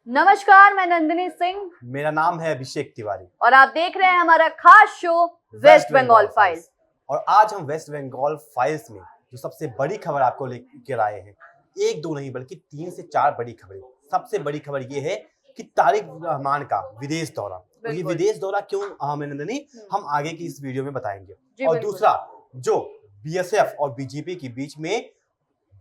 नमस्कार, मैं नंदिनी सिंह मेरा नाम है अभिषेक तिवारी और आप देख रहे हैं हमारा खास शो वेस्ट बंगाल फाइल्स। और आज हम वेस्ट बंगाल फाइल्स में जो सबसे बड़ी खबर आपको लेकर आए हैं, एक दो नहीं बल्कि 3 से 4 बड़ी खबरें। सबसे बड़ी खबर ये है कि तारिक रहमान का विदेश दौरा। और ये विदेश दौरा क्यों अहम है नंदिनी, हम आगे की इस वीडियो में बताएंगे। और दूसरा, जो बीएसएफ और बीजेपी के बीच में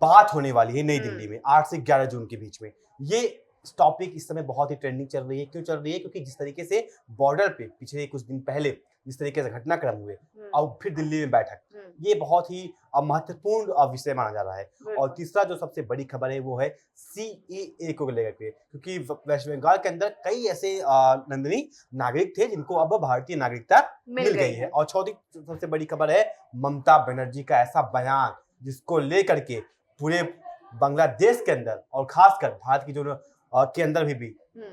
बात होने वाली है नई दिल्ली में 8 से 11 जून के बीच में, ये टॉपिक इस समय बहुत ही ट्रेंडिंग चल रही है। क्यों चल रही है? क्योंकि जिस तरीके से बॉर्डर पे पिछले कुछ दिन पहले जिस तरीके से घटनाक्रम हुए और फिर दिल्ली में बैठक, ये बहुत ही महत्वपूर्ण विषय माना जा रहा है। और तीसरा जो सबसे बड़ी खबर है वो है सीएए को लेकर के, क्योंकि वेस्ट बंगाल के अंदर कई ऐसे नंदिनी नागरिक थे जिनको अब भारतीय नागरिकता मिल गई है। और चौथी सबसे बड़ी खबर है ममता बनर्जी का ऐसा बयान जिसको लेकर के पूरे बांग्लादेश के अंदर और खासकर भारत की जो के अंदर भी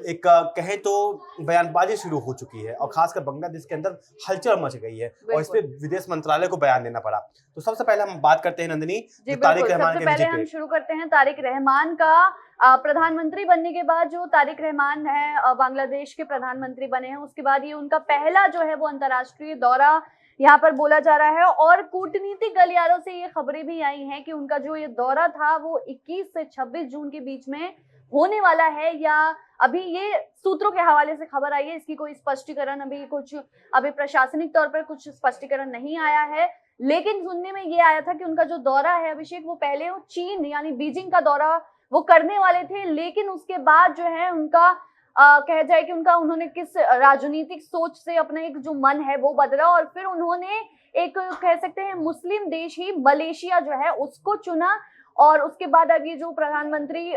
एक कहें तो बयानबाजी शुरू हो चुकी है और खासकर बांग्लादेश के अंदर हलचल मच गई है और इस पे विदेश मंत्रालय को बयान देना पड़ा। तो सबसे पहले हम बात करते हैं नंदिनी तारिक रहमान के पहले हम शुरू करते हैं तारिक रहमान का। प्रधानमंत्री बनने के बाद जो तारिक रहमान है बांग्लादेश के प्रधानमंत्री बने हैं, उसके बाद ये उनका पहला जो है वो अंतर्राष्ट्रीय दौरा यहाँ पर बोला जा रहा है। और कूटनीतिक गलियारों से ये खबरें भी आई हैं कि उनका जो ये दौरा था वो 21 से 26 जून के बीच में होने वाला है, या अभी ये सूत्रों के हवाले से खबर आई है। इसकी कोई स्पष्टीकरण अभी प्रशासनिक तौर पर कुछ स्पष्टीकरण नहीं आया है, लेकिन सुनने में ये आया था कि उनका जो दौरा है अभिषेक, वो पहले वो चीन यानी बीजिंग का दौरा वो करने वाले थे, लेकिन उसके बाद जो है उनका कह जाए कि उन्होंने किस राजनीतिक सोच से अपना एक जो मन है वो बदला और फिर उन्होंने एक कह सकते हैं मुस्लिम देश ही मलेशिया जो है उसको चुना। और उसके बाद अब ये जो प्रधानमंत्री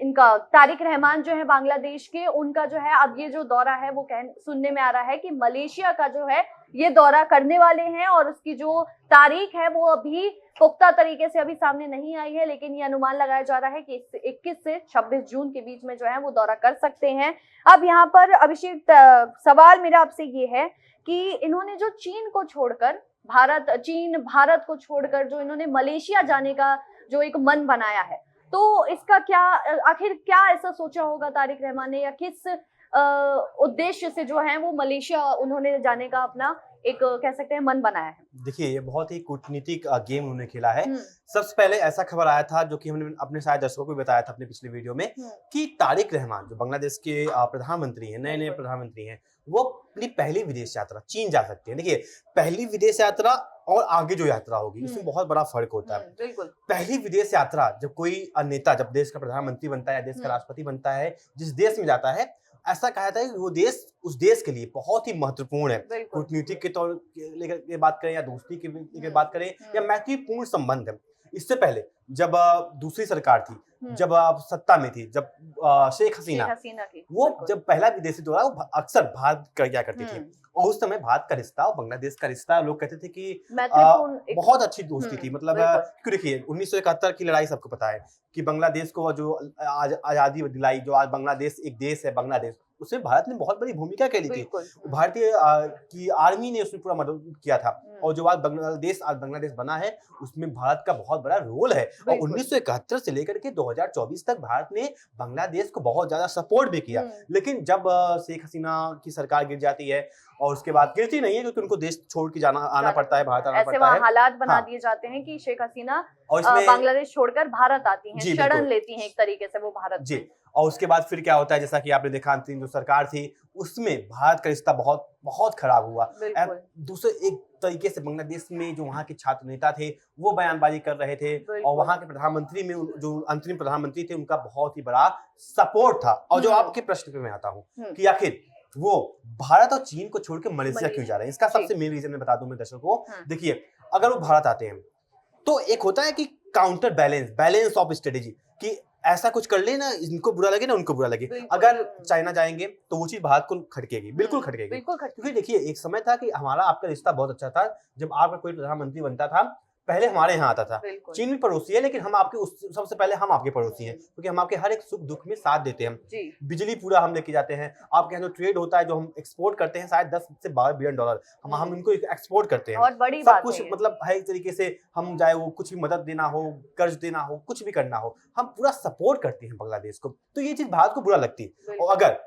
इनका तारिक रहमान जो है बांग्लादेश के, उनका जो है अब ये जो दौरा है वो सुनने में आ रहा है कि मलेशिया का जो है ये दौरा करने वाले हैं। और उसकी जो तारीख है वो अभी पुख्ता तरीके से अभी सामने नहीं आई है, लेकिन ये अनुमान लगाया जा रहा है कि 21 से 26 जून के बीच में जो है वो दौरा कर सकते हैं। अब यहाँ पर अभिषेक सवाल मेरा आपसे ये है कि इन्होंने जो चीन को छोड़कर भारत को छोड़कर जो इन्होंने मलेशिया जाने का जो एक मन बनाया है, तो इसका आखिर क्या ऐसा सोचा होगा तारिक रहमान ने, या किस उद्देश्य से जो है वो मलेशिया उन्होंने जाने का अपना एक कह सकते हैं मन बनाया है? देखिए, ये बहुत ही कूटनीतिक गेम उन्होंने खेला है। सबसे पहले ऐसा खबर आया था जो कि हमने अपने शायद दर्शकों को भी बताया था अपने पिछले वीडियो में कि तारिक रहमान जो बांग्लादेश के प्रधानमंत्री हैं, नए प्रधानमंत्री हैं, वो अपनी पहली विदेश यात्रा चीन जा सकते हैं। देखिए, पहली विदेश यात्रा और आगे जो यात्रा होगी इसमें बहुत बड़ा फर्क होता है। बिल्कुल। पहली विदेश यात्रा जब कोई नेता जब देश का प्रधानमंत्री बनता है, देश का राष्ट्रपति बनता है, जिस देश में जाता है, ऐसा कहा जाता है कि वो देश उस देश के लिए बहुत ही महत्वपूर्ण है। कूटनीतिक के तौर लेकर बात करें या दोस्ती की लेकर बात करें या मैत्रीपूर्ण संबंध है। इससे पहले जब दूसरी सरकार थी, जब सत्ता में थी, जब शेख हसीना की वो जब पहला विदेशी दौरा वो अक्सर भारत क्या करती थी, और उस समय भारत का रिश्ता और बांग्लादेश का रिश्ता लोग कहते थे कि बहुत अच्छी दोस्ती थी। मतलब क्यों, देखिए 1971 की लड़ाई सबको पता है कि बांग्लादेश को जो आजादी दिलाई, जो आज बांग्लादेश एक देश है बांग्लादेश, उसमें भारत ने बहुत बड़ी भूमिका खेली थी। भारतीय की आर्मी ने उसमें पूरा मदद किया था, और जो आज बांग्लादेश बना है उसमें भारत का बहुत बड़ा रोल है। और 1971 से लेकर के 2024 तक भारत ने बांग्लादेश को बहुत ज्यादा सपोर्ट भी किया। लेकिन जब शेख हसीना की सरकार गिर जाती है, और उसके बाद गिरती नहीं है क्योंकि उनको देश छोड़ के आना पड़ता है, भारत आना पड़ता है। हालात बना दिए जाते हैं कि शेख हसीना बांग्लादेश छोड़कर भारत आती हैं, शरण लेती हैं एक तरीके से वो भारत जी। और उसके बाद फिर क्या होता है, जैसा कि आपने देखा अंतिम जो सरकार थी उसमें भारत का रिश्ता बहुत बहुत खराब हुआ। दूसरे एक तरीके से बांग्लादेश में जो वहाँ के छात्र नेता थे वो बयानबाजी कर रहे थे, और वहाँ के प्रधानमंत्री में जो अंतरिम प्रधानमंत्री थे उनका बहुत ही बड़ा सपोर्ट था। और जो आपके प्रश्न पे मैं आता हूँ कि आखिर वो भारत और चीन को छोड़ के मलेशिया क्यों जा रहे हैं, इसका सबसे मेन रीजन मैं बता दूं मैं दर्शकों को। देखिए, अगर वो भारत आते हैं तो एक होता है कि काउंटर बैलेंस ऑफ स्ट्रेटेजी, कि ऐसा कुछ कर ले ना, इनको बुरा लगे ना उनको बुरा लगे। अगर चाइना जाएंगे तो वो चीज भारत को खटकेगी, बिल्कुल खटकेगी। क्योंकि देखिए, एक समय था कि हमारा आपका रिश्ता बहुत अच्छा था। जब आपका कोई प्रधानमंत्री बनता था, पहले हमारे यहाँ आता था। बिल्कुल। चीन भी पड़ोसी है, लेकिन हम आपके सबसे पहले हम आपके पड़ोसी हैं, क्योंकि हम आपके हर एक सुख दुख में साथ देते हैं। जी। बिजली पूरा हम लेके जाते हैं। आपके यहाँ जो ट्रेड होता है, जो हम एक्सपोर्ट करते हैं, शायद 10 से 12 बिलियन डॉलर हम इनको एक्सपोर्ट करते हैं। बहुत बड़ी सब बात कुछ है ये। मतलब हर एक तरीके से हम, चाहे वो कुछ भी मदद देना हो, कर्ज देना हो, कुछ भी करना हो, हम पूरा सपोर्ट करते हैं बांग्लादेश को। तो ये चीज भारत को बुरा लगती है, बिल्कुल। और अगर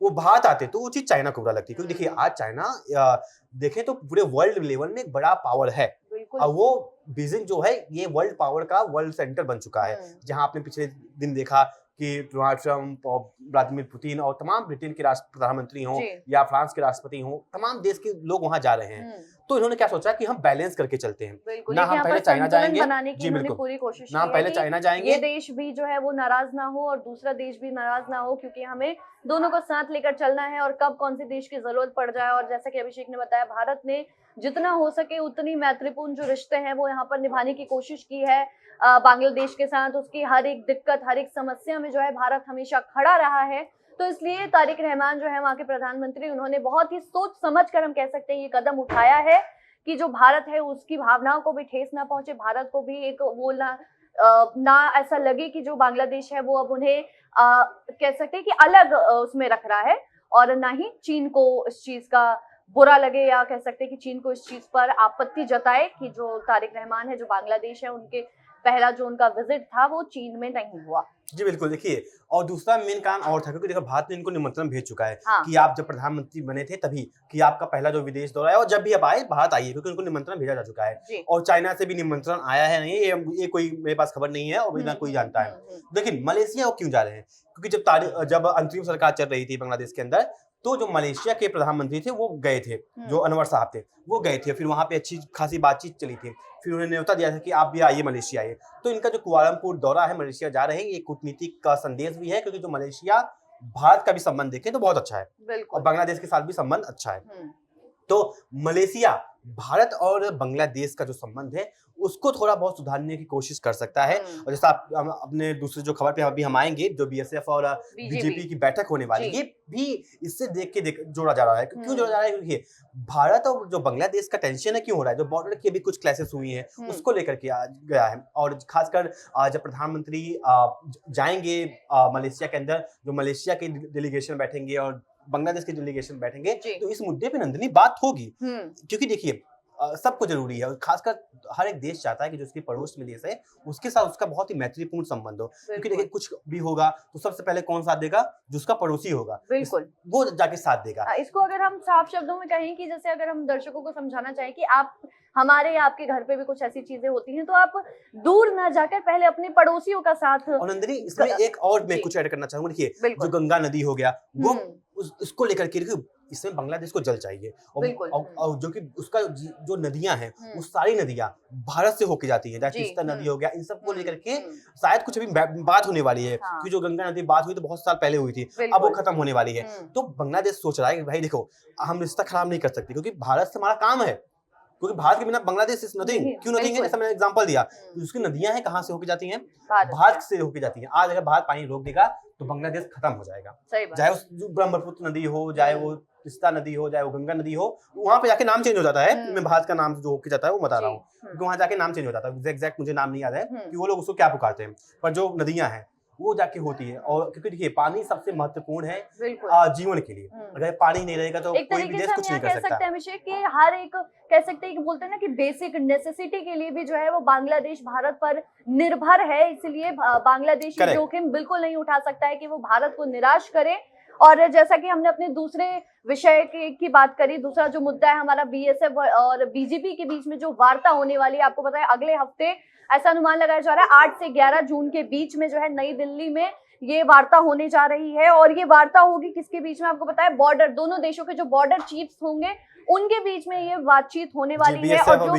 वो भारत आते तो वो चीज चाइना को बुरा लगती, क्योंकि देखिए आज चाइना देखें तो पूरे वर्ल्ड लेवल में एक बड़ा पावर है, बिल्कुल। और वो बीजिंग जो है ये वर्ल्ड पावर का वर्ल्ड सेंटर बन चुका है। जहां आपने पिछले दिन देखा कि डोनाल्ड ट्रंप और व्लादिमीर पुतिन और तमाम ब्रिटेन के प्रधानमंत्री हों जी। या फ्रांस के राष्ट्रपति हों, तमाम देश के लोग वहां जा रहे हैं। तो इन्होंने क्या सोचा कि हम बैलेंस करके चलते हैं, बिल्कुल। ना एक हम यहाँ पहले पर चाइना संतुलन जाएंगे, बनाने की जी इन्होंने बिल्कुल, पूरी कोशिश ना हम की पहले है चाइना कि जाएंगे, ये देश भी जो है वो नाराज ना हो और दूसरा देश भी नाराज ना हो, क्योंकि हमें दोनों को साथ लेकर चलना है और कब कौन से देश की जरूरत पड़ जाए। और जैसा कि अभिषेक ने बताया, भारत ने जितना हो सके उतनी मैत्रीपूर्ण जो रिश्ते हैं वो यहाँ पर निभाने की कोशिश की है बांग्लादेश के साथ। उसकी हर एक दिक्कत, हर एक समस्या में जो है भारत हमेशा खड़ा रहा है। तो इसलिए तारिक रहमान जो है वहाँ के प्रधानमंत्री, उन्होंने बहुत ही सोच समझ कर हम कह सकते हैं ये कदम उठाया है कि जो भारत है उसकी भावनाओं को भी ठेस ना पहुंचे, भारत को भी एक वो ना ऐसा लगे कि जो बांग्लादेश है वो अब उन्हें कह सकते हैं कि अलग उसमें रख रहा है, और ना ही चीन को इस चीज का बुरा लगे, या कह सकते हैं कि चीन को इस चीज पर आपत्ति जताए कि जो तारिक रहमान है, जो बांग्लादेश है, उनके पहला जो उनका विजिट था वो चीन में नहीं हुआ। जी बिल्कुल। देखिए, और दूसरा मेन कारण और था, क्योंकि देखो भारत ने इनको निमंत्रण भेज चुका है हाँ। कि आप जब प्रधानमंत्री बने थे तभी कि आपका पहला जो विदेश दौरा है, और जब भी आप आए भारत आइए, क्योंकि उनको निमंत्रण भेजा जा चुका है। जी। और चाइना से भी निमंत्रण आया है नहीं, ये कोई मेरे पास खबर नहीं है और ना कोई जानता है। लेकिन मलेशिया वो क्यों जा रहे हैं? क्योंकि जब अंतरिम सरकार चल रही थी बांग्लादेश के अंदर, तो जो मलेशिया के प्रधानमंत्री थे वो गए थे, जो अनवर साहब थे वो गए थे। फिर वहां पे अच्छी खासी बातचीत चली थी, फिर उन्होंने न्योता दिया था कि आप भी आइए मलेशिया आइए। तो इनका जो कुआलालंपुर दौरा है, मलेशिया जा रहे हैं, ये कूटनीतिक का संदेश भी है, क्योंकि जो मलेशिया भारत का भी संबंध देखें तो बहुत अच्छा है, और बांग्लादेश के साथ भी संबंध अच्छा है। तो मलेशिया भारत और बांग्लादेश का जो संबंध है उसको थोड़ा बहुत सुधारने की कोशिश कर सकता है। और जैसा आप अपने दूसरे जो खबर पे अभी हम आएंगे, जो बीएसएफ और बीजेपी की बैठक होने वाली, ये भी इससे जोड़ा जा रहा है। क्यों जोड़ा जा रहा है? क्योंकि भारत और जो बांग्लादेश का टेंशन है क्यों हो रहा है, जो बॉर्डर की भी कुछ क्लैशेस हुई हैं उसको लेकर के गया है। और खासकर जब प्रधानमंत्री जाएंगे मलेशिया के अंदर, जो मलेशिया के डेलीगेशन बैठेंगे और बांग्लादेश के डेलीगेशन बैठेंगे, तो इस मुद्दे पे नंदिनी बात होगी। क्योंकि देखिए सबको जरूरी है, और खासकर हर एक देश चाहता है कि जो उसके पड़ोस में देश है उसके साथ उसका बहुत ही मैत्रीपूर्ण संबंध हो। क्योंकि देखिए कुछ भी होगा तो सबसे पहले कौन साथ देगा? जो उसका पड़ोसी होगा, बिल्कुल वो जाके साथ देगा। इसको अगर हम साफ शब्दों में कहें कि जैसे अगर हम दर्शकों को समझाना चाहें कि आप हमारे आपके घर पे भी कुछ ऐसी चीजें होती हैं तो आप दूर ना जाकर पहले अपने पड़ोसियों का साथ। और नंदिनी इसमें एक और मैं कुछ ऐड करना चाहूंगा। देखिए जो गंगा नदी हो गया वो उसको लेकर के, इसमें बांग्लादेश को जल चाहिए, और जो कि उसका जो नदियां हैं वो सारी नदियां भारत से होके जाती है, जैसे तीस्ता नदी हो गया, इन सब को लेकर के शायद कुछ अभी बात होने वाली है। क्योंकि जो गंगा नदी बात हुई तो बहुत साल पहले हुई थी, अब वो खत्म होने वाली है। तो बांग्लादेश सोच रहा है कि भाई देखो हम रिश्ता खराब नहीं कर सकते, क्योंकि भारत से हमारा काम है, क्योंकि भारत के बिना बांग्लादेश इज नथिंग। क्यों नथिंग है? जैसे मैंने एग्जांपल दिया, उसकी नदियां हैं कहां से होके जाती हैं? भारत से होके जाती हैं। आज अगर भारत पानी रोक देगा तो बांग्लादेश खत्म हो जाएगा। चाहे उस ब्रह्मपुत्र नदी हो, चाहे वो तीस्ता नदी हो, चाहे वो गंगा नदी हो, वहां पे जाके नाम चेंज हो जाता है। मैं भारत का नाम जो होके जाता है वो बता रहा हूँ, क्योंकि वहां जाके नाम चेंज हो जाता है। एग्जैक्ट मुझे नाम नहीं याद है कि वो लोग उसको क्या पुकारते हैं, पर जो नदियां हैं वो जाके होती है। और क्योंकि देखिए पानी सबसे महत्वपूर्ण है जीवन के लिए। अगर पानी नहीं रहेगा तो कोई भी देश कुछ नहीं कर सकता। सकते हैं अभिषेक कि हर एक कह सकते हैं कि बोलते हैं ना कि बेसिक नेसेसिटी के लिए भी जो है वो बांग्लादेश भारत पर निर्भर है, इसलिए बांग्लादेश जोखिम बिल्कुल नहीं उठा सकता है कि वो भारत को निराश करे। और जैसा कि हमने अपने दूसरे विषय की बात करी, दूसरा जो मुद्दा है हमारा बीएसएफ और बीजेपी के बीच में जो वार्ता होने वाली है, आपको पता है अगले हफ्ते ऐसा अनुमान लगाया जा रहा है 8 से 11 जून के बीच में जो है नई दिल्ली में ये वार्ता होने जा रही है। और ये वार्ता होगी किसके बीच में? आपको पता है बॉर्डर, दोनों देशों के जो बॉर्डर चीफ्स होंगे उनके बीच में ये बातचीत होने वाली है। और जो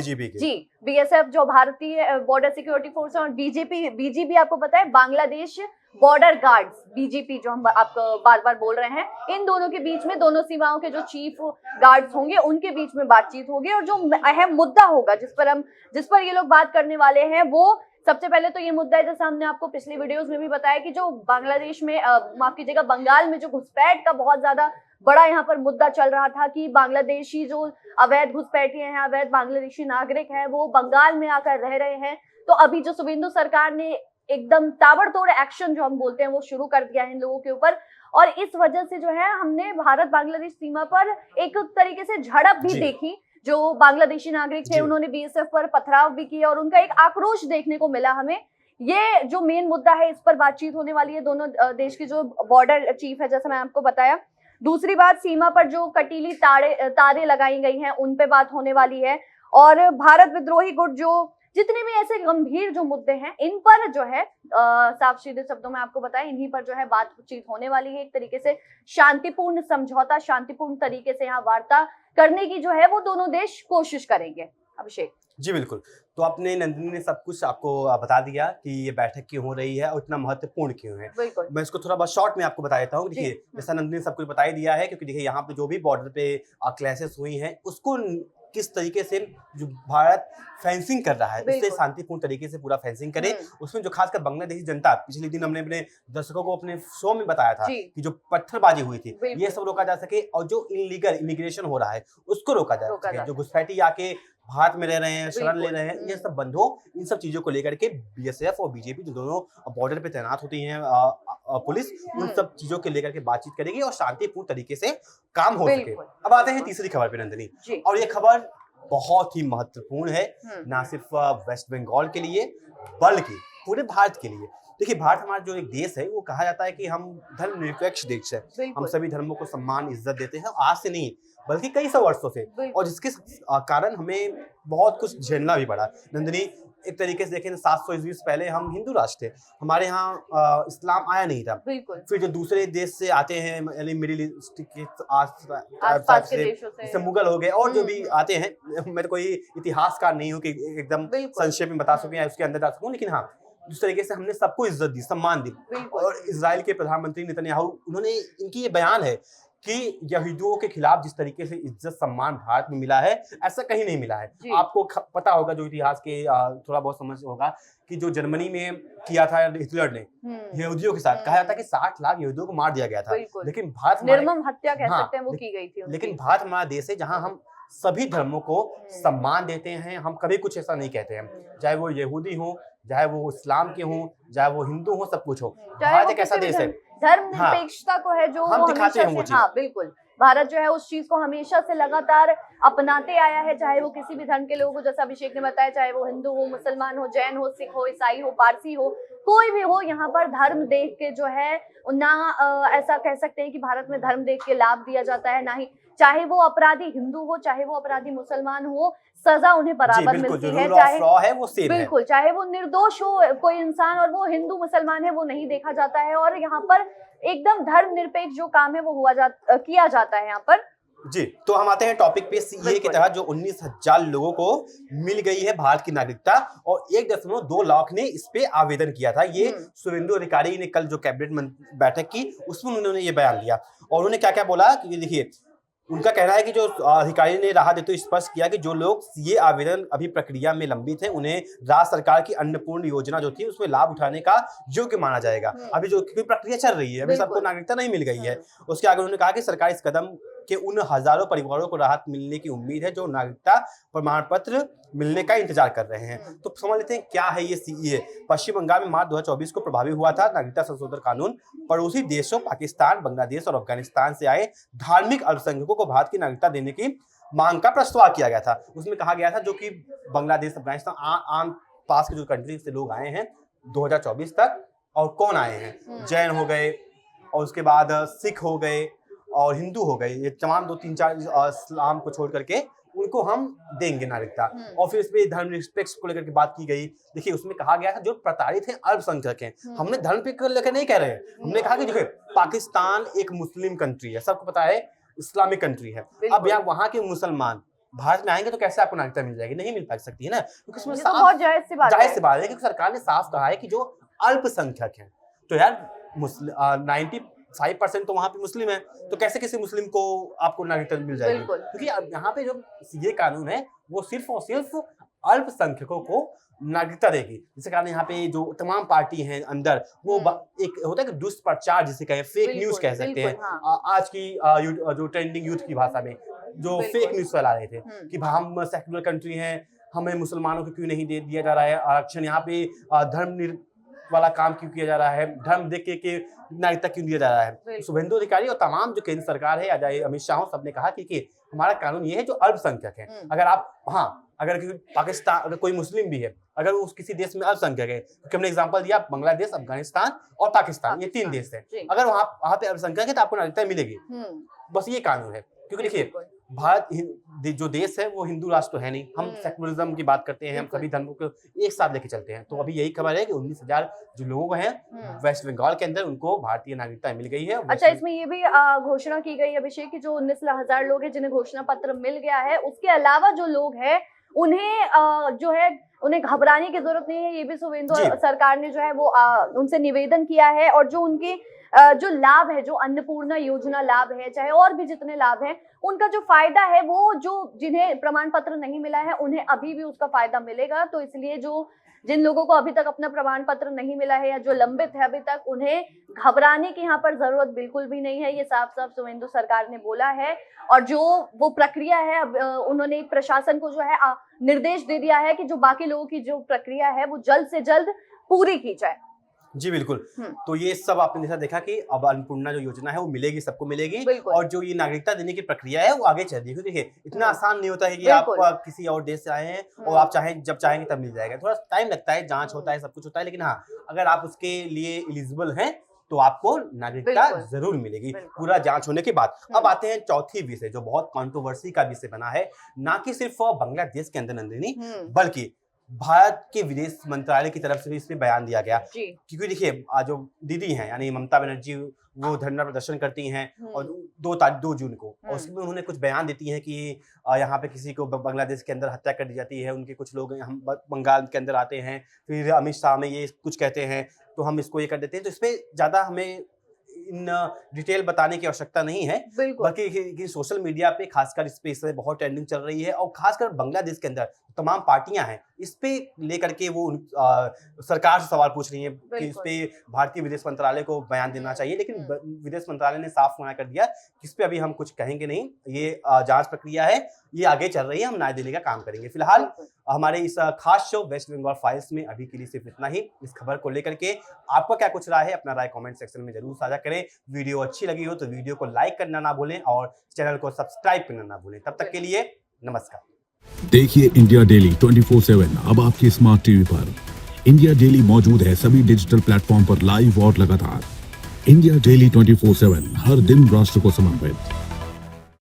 बीएसएफ जो भारतीय बॉर्डर सिक्योरिटी फोर्स है, और बीजीबी आपको पता है बांग्लादेश बॉर्डर गार्ड्स, बीजीपी जो हम आपको बार बार बोल रहे हैं, इन दोनों के बीच में, दोनों सीमाओं के जो चीफ गार्ड्स होंगे उनके बीच में बातचीत होगी। और जो अहम मुद्दा होगा जिस पर ये लोग बात करने वाले हैं, वो सबसे पहले तो ये मुद्दा है जैसे हमने आपको पिछली वीडियोस में भी बताया कि जो बांग्लादेश में माफ कीजिएगा बंगाल में जो घुसपैठ का बहुत ज्यादा बड़ा यहाँ पर मुद्दा चल रहा था कि बांग्लादेशी जो अवैध घुसपैठिए हैं, अवैध बांग्लादेशी नागरिक हैं, वो बंगाल में आकर रह रहे हैं। तो अभी जो शुभेंदु सरकार ने एकदम ताबड़तोड़ एक्शन जो हम बोलते हैं वो शुरू कर दिया है इन लोगों के ऊपर, और इस वजह से जो है हमने भारत बांग्लादेश सीमा पर एक तरीके से झड़प भी देखी। जो बांग्लादेशी नागरिक थे उन्होंने बीएसएफ पर पथराव भी किया और उनका एक आक्रोश देखने को मिला हमें। ये जो मेन मुद्दा है, इस पर बातचीत होने वाली है दोनों देश की जो बॉर्डर चीफ है, जैसे मैं आपको बताया। दूसरी बात, सीमा पर जो कटीली तारे लगाई गई हैं उन पे बात होने वाली है, और भारत विद्रोही गुट, जो जितने भी ऐसे गंभीर जो मुद्दे हैं इन पर जो है साफ सीधे शब्दों में आपको बताएं, इन्हीं पर जो है बातचीत होने वाली है। एक तरीके से शांतिपूर्ण समझौता, शांतिपूर्ण तरीके से यहाँ वार्ता करने की जो है वो दोनों देश कोशिश करेंगे। अभिषेक जी बिल्कुल, तो आपने नंदिनी ने सब कुछ आपको बता दिया कि ये बैठक क्यों हो रही है और इतना महत्वपूर्ण क्यों है। बिल्कुल, मैं इसको थोड़ा बहुत शॉर्ट में आपको बता देता हूँ। देखिए, जैसा नंदिनी ने सब कुछ बता ही दिया है, क्योंकि देखिए यहाँ पे जो भी बॉर्डर पे क्लैशेस हुई हैं उसको किस तरीके से जो भारत फेंसिंग कर रहा है उससे शांतिपूर्ण तरीके से पूरा फेंसिंग करे। उसमें जो खासकर बांग्लादेशी जनता, पिछले दिन हमने अपने दर्शकों को अपने शो में बताया था कि जो पत्थरबाजी हुई थी ये सब रोका जा सके, और जो इलीगल इमिग्रेशन हो रहा है उसको रोका जा सके, जो घुसपैठी आके भारत में रह रहे हैं, शरण ले रहे हैं, ये सब बंद हो। इन सब चीजों को लेकर के बीएसएफ और बीजेपी जो दोनों बॉर्डर पे तैनात होती हैं पुलिस, उन सब चीजों को लेकर के बातचीत करेगी और शांतिपूर्ण तरीके से काम हो सके। अब आते हैं तीसरी खबर पे नंदिनी, और ये खबर बहुत ही महत्वपूर्ण है, ना सिर्फ वेस्ट बंगाल के लिए बल्कि पूरे भारत के लिए। देखिए, भारत हमारा जो एक देश है वो कहा जाता है कि हम धर्मनिरपेक्ष देश है, हम सभी धर्मों को सम्मान इज्जत देते हैं, आज से नहीं बल्कि कई सौ वर्षों से, और जिसके कारण हमें बहुत कुछ झेलना भी पड़ा। नंदिनी, एक तरीके से देखें 700 ईस्वी से पहले हम हिंदू राष्ट्र थे, हमारे यहाँ इस्लाम आया नहीं था। फिर जो दूसरे देश से आते हैं, यानी मिडिल ईस्ट के आसपास से, जैसे मुगल हो गए और जो भी आते हैं, मैं तो कोई इतिहासकार नहीं हूँ कि एकदम संक्षेप में बता सकूं या उसके अंदर जा सकूं, लेकिन हाँ, जिस तरीके से हमने सबको इज्जत दी, सम्मान दी। और इजराइल के प्रधानमंत्री नेतन्याहू, उन्होंने, इनकी ये बयान है कि यहूदियों के खिलाफ जिस तरीके से इज्जत सम्मान भारत में मिला है ऐसा कहीं नहीं मिला है। आपको पता होगा, जो इतिहास के थोड़ा बहुत समझ होगा, कि जो जर्मनी में किया था हिटलर ने यहूदियों के साथ, कहा जाता है कि 60 लाख यहूदियों को मार दिया गया था, लेकिन भारत निर्मम हत्या कह सकते हैं वो की गई थी। लेकिन भारत हमारा देश है जहाँ हम सभी धर्मों को सम्मान देते हैं, हम कभी कुछ ऐसा नहीं कहते हैं, चाहे वो यहूदी हो, चाहे वो इस्लाम के हों, चाहे वो हिंदू हो, सब कुछ हो। भारत एक ऐसा देश है, धर्म निरपेक्षता को है जो हम दिखाते हैं वो चीज। हाँ बिल्कुल, भारत जो है उस चीज को हमेशा से लगातार अपनाते आया है, चाहे वो किसी भी धर्म के लोग हो, जैसा अभिषेक ने बताया, चाहे वो हिंदू हो, मुसलमान हो, जैन हो, सिख हो, ईसाई हो, पारसी हो, कोई भी हो, यहाँ पर धर्म देख के जो है ना ऐसा कह सकते हैं कि भारत में धर्म देख के लाभ दिया जाता है, ना ही, चाहे वो अपराधी हिंदू हो, चाहे वो अपराधी मुसलमान हो, सजा उन्हें बराबर मिलती है, चाहे बिल्कुल, चाहे वो निर्दोष हो कोई इंसान और वो हिंदू मुसलमान है, वो नहीं देखा जाता है, और यहाँ पर एकदम धर्म निरपेक्ष जो काम है वो किया जाता है यहाँ पर। जी, तो हम आते हैं टॉपिक पे, सीए के तहत जो 19,000 लोगों को मिल गई है भारत की नागरिकता, और 1.2 लाख ने इस पे आवेदन किया था। ये शुभेंदु अधिकारी ने कल जो कैबिनेट बैठक की उसमें उन्होंने ये बयान दिया, और उन्होंने क्या क्या बोला कि देखिए, उनका कहना है कि जो अधिकारी ने राहत देते हुए स्पष्ट किया कि जो लोग सीए आवेदन अभी प्रक्रिया में लंबित है, उन्हें राज्य सरकार की अन्नपूर्ण योजना जो थी उसमें लाभ उठाने का योग्य माना जाएगा। अभी जो प्रक्रिया चल रही है, अभी सबको नागरिकता नहीं मिल गई है। उसके आगे उन्होंने कहा कि सरकार इस कदम के उन हजारों परिवारों को राहत मिलने की उम्मीद है जो नागरिकता प्रमाण पत्र मिलने का इंतजार कर रहे हैं। तो समझ लेते हैं क्या है ये सीए। पश्चिम बंगाल में मार्च 2024 को प्रभावी हुआ था नागरिकता संशोधन कानून। पड़ोसी देशों पाकिस्तान, बांग्लादेश और अफगानिस्तान से आए धार्मिक अल्पसंख्यकों को भारत की नागरिकता देने की मांग का प्रस्ताव किया गया था। उसमें कहा गया था जो कि बांग्लादेश, अफगानिस्तान, आम पास के जो कंट्री से लोग आए हैं 2024 तक, और कौन आए हैं, जैन हो गए, और उसके बाद सिख हो गए और हिंदू हो गए, ये तमाम 2-3-4 इस्लाम को छोड़ करके उनको हम देंगे नागरिकता। और फिर इस पे धर्म निरपेक्ष को लेकर के बात की गई। देखिए, उसमें कहा गया था जो प्रताड़ित हैं अल्पसंख्यक हैं, हमने धर्म पे लेकर नहीं कह रहे हैं, हमने कहा कि देखिए पाकिस्तान एक मुस्लिम कंट्री है, सबको पता है, इस्लामिक कंट्री है। अब यहाँ वहाँ के मुसलमान भारत में आएंगे तो कैसे आपको नागरिकता मिल जाएगी? नहीं मिल सकती है ना, क्योंकि इसमें बहुत जायज सी बात है, क्योंकि सरकार ने साफ कहा है कि जो अल्पसंख्यक हैं, तो यार 95% तो वहाँ पे मुस्लिम है, तो कैसे किसी मुस्लिम को आपको नागरिकता मिल जाएगी? क्योंकि अब यहाँ पे जो ये कानून है वो सिर्फ और सिर्फ अल्पसंख्यकों को नागरिकता देगी, जिसके कारण यहाँ पे जो तमाम पार्टी हैं अंदर वो एक होता है कि दुष्प्रचार जिसे कहें, फेक न्यूज कह सकते हैं। आज की जो ट्रेंडिंग यूथ की भाषा में जो फेक न्यूज फैला रहे थे कि हम सेक्युलर कंट्री हैं, हमें मुसलमानों को क्यों नहीं दिया जा रहा है आरक्षण, यहाँ पे धर्म वाला काम क्यों किया जा रहा है, धर्म देख के नागरिकता क्यों दिया जा रहा है। शुभेंदु अधिकारी और तमाम जो केंद्र सरकार है, अमित शाह सबने कहा कि हमारा कानून ये है जो अल्पसंख्यक है। अगर आप अगर पाकिस्तान, अगर कोई मुस्लिम भी है, अगर वो किसी देश में अल्पसंख्यक है, क्योंकि हमने एग्जांपल दिया बांग्लादेश, अफगानिस्तान और पाकिस्तान, ये 3 देश है, अगर वहां पे अल्पसंख्यक है तो आपको नागरिकता मिलेगी। बस ये कानून है, क्योंकि देखिए भारत जो देश है वो हिंदू राष्ट्र तो है नहीं, हम सेकुलरिज्म की बात करते हैं, हम सभी धर्मों को एक साथ लेके चलते हैं। तो अभी यही खबर है कि 19,000 जो लोग हैं वेस्ट बंगाल के अंदर, उनको भारतीय नागरिकता मिल गई है। अच्छा, इसमें ये भी घोषणा की गई अभिषेक की जो 19,000 लोग हैं जिन्हें घोषणा पत्र मिल गया है, उसके अलावा जो लोग हैं उन्हें जो है उन्हें घबराने की जरूरत नहीं है। ये भी शुभेंदु सरकार ने जो है वो उनसे निवेदन किया है, और जो उनके जो लाभ है, जो अन्नपूर्णा योजना लाभ है, चाहे और भी जितने लाभ हैं, उनका जो फायदा है वो जो जिन्हें प्रमाण पत्र नहीं मिला है उन्हें अभी भी उसका फायदा मिलेगा। तो इसलिए जिन लोगों को अभी तक अपना प्रमाण पत्र नहीं मिला है या जो लंबित है अभी तक, उन्हें घबराने की यहाँ पर जरूरत बिल्कुल भी नहीं है। ये साफ साफ शुभेंदु सरकार ने बोला है, और जो वो प्रक्रिया है उन्होंने प्रशासन को जो है निर्देश दे दिया है कि जो बाकी लोगों की जो प्रक्रिया है वो जल्द से जल्द पूरी की जाए। जी बिल्कुल। तो ये सब आपने देखा कि अब अन्नपूर्णा जो योजना है वो मिलेगी, सबको मिलेगी, और जो ये नागरिकता देने की प्रक्रिया है वो आगे चल रही है। क्योंकि देखिए इतना आसान नहीं होता है कि आप किसी और देश से आए हैं और आप जब चाहेंगे तब मिल जाएगा, थोड़ा टाइम लगता है, जांच होता है, सब कुछ होता है, लेकिन हाँ अगर आप उसके लिए एलिजिबल हैं तो आपको नागरिकता जरूर मिलेगी पूरा जांच होने के बाद। अब आते हैं चौथी विषय जो बहुत कंट्रोवर्सी का विषय बना है, ना कि सिर्फ बांग्लादेश के अंदर नंदिनी, बल्कि भारत के विदेश मंत्रालय की तरफ से भी इसमें बयान दिया गया। क्योंकि देखिए जो दीदी हैं यानी ममता बनर्जी, वो धरना प्रदर्शन करती हैं और 2 जून को, और उसमें उन्होंने कुछ बयान देती हैं कि यहाँ पे किसी को बांग्लादेश के अंदर हत्या कर दी जाती है, उनके कुछ लोग हम बंगाल के अंदर आते हैं, फिर अमित शाह में ये कुछ कहते हैं तो हम इसको ये कर देते हैं। तो इसमें ज्यादा हमें इन डिटेल बताने की आवश्यकता नहीं है, बल्कि सोशल मीडिया पे खासकर इस पे इस समय बहुत ट्रेंडिंग चल रही है, और खासकर बांग्लादेश के अंदर तमाम पार्टियां हैं इस पे लेकर के वो सरकार से सवाल पूछ रही हैं कि इस पे भारतीय विदेश मंत्रालय को बयान देना चाहिए, लेकिन विदेश मंत्रालय ने साफ मना कर दिया कि इस पे अभी हम कुछ कहेंगे नहीं, ये जांच प्रक्रिया है, ये आगे चल रही है, हम न्याय देने का काम करेंगे। फिलहाल हमारे इस खास शो वेस्ट बंगाल फाइल्स में अभी के लिए सिर्फ इतना ही। इस खबर को लेकर के आपका क्या कुछ राय है, अपना राय कमेंट सेक्शन में जरूर साझा करें। वीडियो अच्छी लगी हो तो वीडियो को लाइक करना ना भूलें और चैनल को सब्सक्राइब करना ना भूलें। तब तक के लिए नमस्कार। देखिए इंडिया डेली 24/7 अब आपकी स्मार्ट टीवी पर। इंडिया डेली मौजूद है सभी डिजिटल प्लेटफॉर्म पर लाइव और लगातार। इंडिया डेली 24/7 हर दिन राष्ट्र को समर्पित।